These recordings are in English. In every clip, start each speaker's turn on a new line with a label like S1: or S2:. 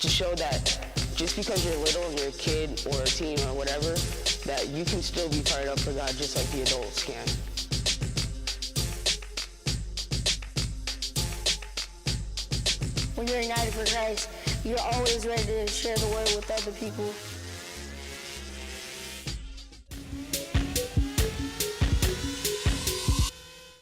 S1: to show that just because you're little and you're a kid or a teen or whatever, that you can still be fired up for God just like the adults can.
S2: When you're united for Christ, you're always ready to share the word with other people.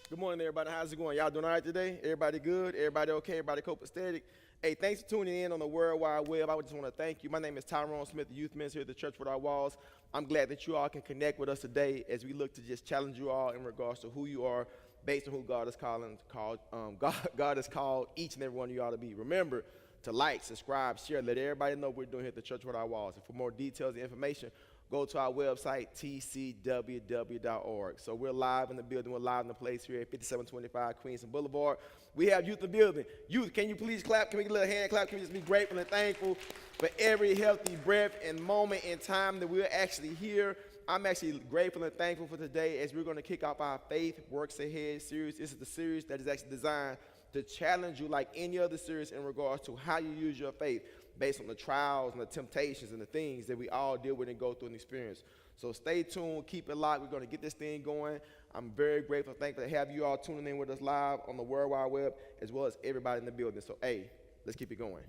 S3: Good morning, everybody. How's it going? Y'all doing all right today? Everybody good? Everybody okay? Everybody copacetic? Hey, thanks for tuning in on the World Wide Web. I just want to thank you. My name is Tyrone Smith, the youth minister here at the Church Without Walls. I'm glad that you all can connect with us today as we look to just challenge you all in regards to who you are based on who God has God has called each and every one of you all to be. Remember to like, subscribe, share, let everybody know what we're doing here at the Church Without Walls. And for more details and information, go to our website, tcww.org. So we're live in the building. We're live in the place here at 5725 Queenston Boulevard. We have youth in the building. Youth, can you please clap? Can we get a little hand clap? Can we just be grateful and thankful for every healthy breath and moment in time that we're actually here? I'm actually grateful and thankful for today as we're going to kick off our Faith Works Ahead series. This is the series that is actually designed to challenge you like any other series in regards to how you use your faith based on the trials and the temptations and the things that we all deal with and go through and experience. So stay tuned, keep it locked. We're going to get this thing going. I'm very grateful and thankful to have you all tuning in with us live on the World Wide Web, as well as everybody in the building. So, hey, let's keep it going.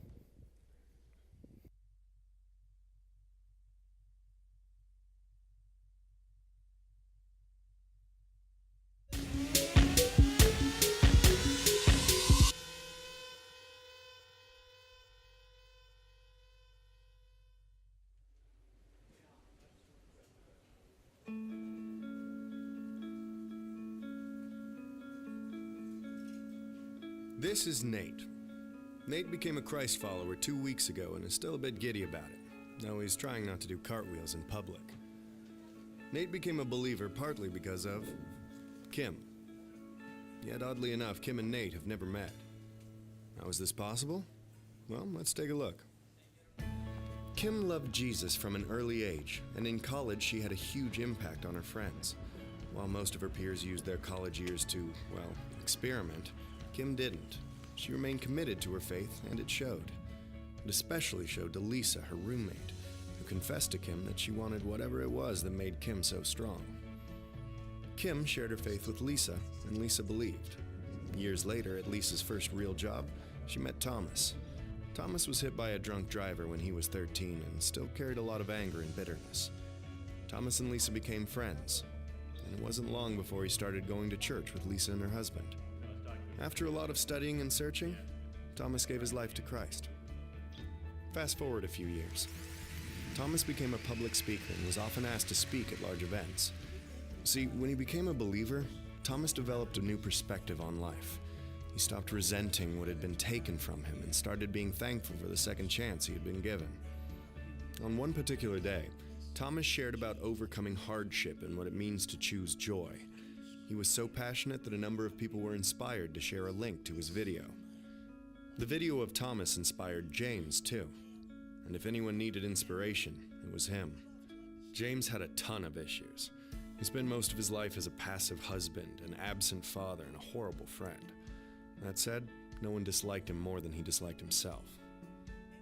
S4: This is Nate. Nate became a Christ follower 2 weeks ago and is still a bit giddy about it, though he's trying not to do cartwheels in public. Nate became a believer partly because of Kim. Yet oddly enough, Kim and Nate have never met. How is this possible? Well, let's take a look. Kim loved Jesus from an early age, and in college she had a huge impact on her friends. While most of her peers used their college years to, well, experiment, Kim didn't. She remained committed to her faith, and it showed. It especially showed to Lisa, her roommate, who confessed to Kim that she wanted whatever it was that made Kim so strong. Kim shared her faith with Lisa, and Lisa believed. Years later, at Lisa's first real job, she met Thomas. Thomas was hit by a drunk driver when he was 13 and still carried a lot of anger and bitterness. Thomas and Lisa became friends, and it wasn't long before he started going to church with Lisa and her husband. After a lot of studying and searching, Thomas gave his life to Christ. Fast forward a few years. Thomas became a public speaker and was often asked to speak at large events. See, when he became a believer, Thomas developed a new perspective on life. He stopped resenting what had been taken from him and started being thankful for the second chance he had been given. On one particular day, Thomas shared about overcoming hardship and what it means to choose joy. He was so passionate that a number of people were inspired to share a link to his video. The video of Thomas inspired James, too. And if anyone needed inspiration, it was him. James had a ton of issues. He spent most of his life as a passive husband, an absent father, and a horrible friend. That said, no one disliked him more than he disliked himself.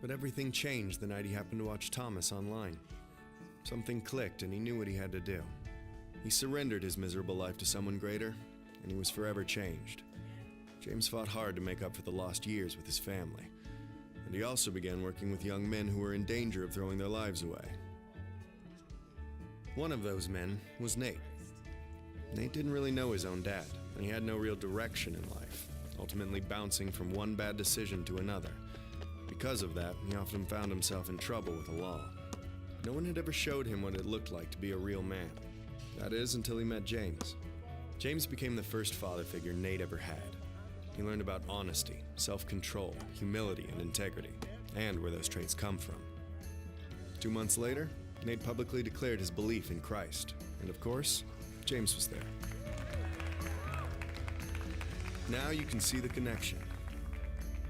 S4: But everything changed the night he happened to watch Thomas online. Something clicked and he knew what he had to do. He surrendered his miserable life to someone greater, and he was forever changed. James fought hard to make up for the lost years with his family, and he also began working with young men who were in danger of throwing their lives away. One of those men was Nate. Nate didn't really know his own dad, and he had no real direction in life, ultimately bouncing from one bad decision to another. Because of that, he often found himself in trouble with the law. No one had ever showed him what it looked like to be a real man. That is, until he met James. James became the first father figure Nate ever had. He learned about honesty, self-control, humility, and integrity, and where those traits come from. 2 months later, Nate publicly declared his belief in Christ, and of course, James was there. Now you can see the connection.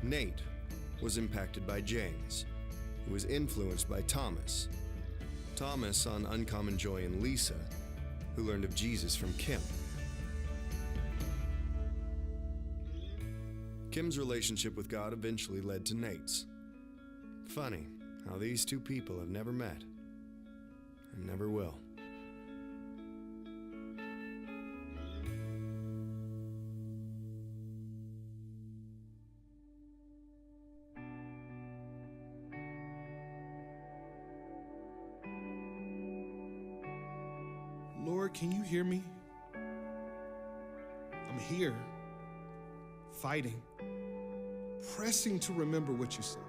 S4: Nate was impacted by James, who was influenced by Thomas. Thomas on Uncommon Joy in Lisa, who learned of Jesus from Kim. Kim's relationship with God eventually led to Nate's. Funny how these two people have never met and never will.
S5: Lord, can you hear me? I'm here, fighting, pressing to remember what you said.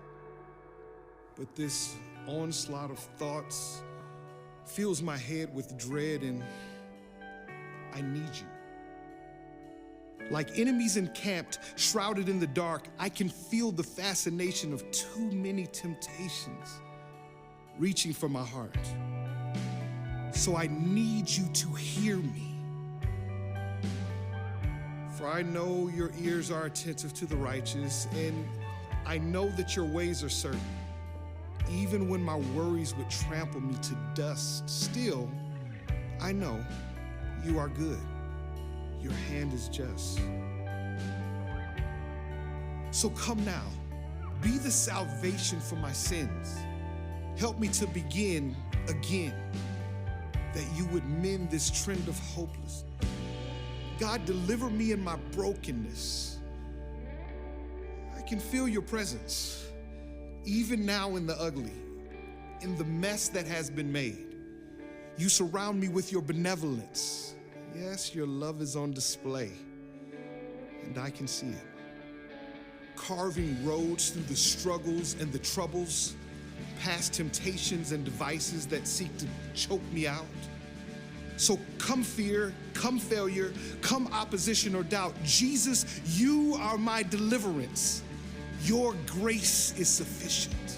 S5: But this onslaught of thoughts fills my head with dread, and I need you. Like enemies encamped, shrouded in the dark, I can feel the fascination of too many temptations reaching for my heart. So I need you to hear me. For I know your ears are attentive to the righteous, and I know that your ways are certain. Even when my worries would trample me to dust, still, I know you are good. Your hand is just. So come now, be the salvation for my sins. Help me to begin again, that you would mend this trend of hopelessness. God, deliver me in my brokenness. I can feel your presence, even now in the ugly, in the mess that has been made. You surround me with your benevolence. Yes, your love is on display, and I can see it. Carving roads through the struggles and the troubles, past temptations and devices that seek to choke me out. So come fear, come failure, come opposition or doubt. Jesus, you are my deliverance. Your grace is sufficient.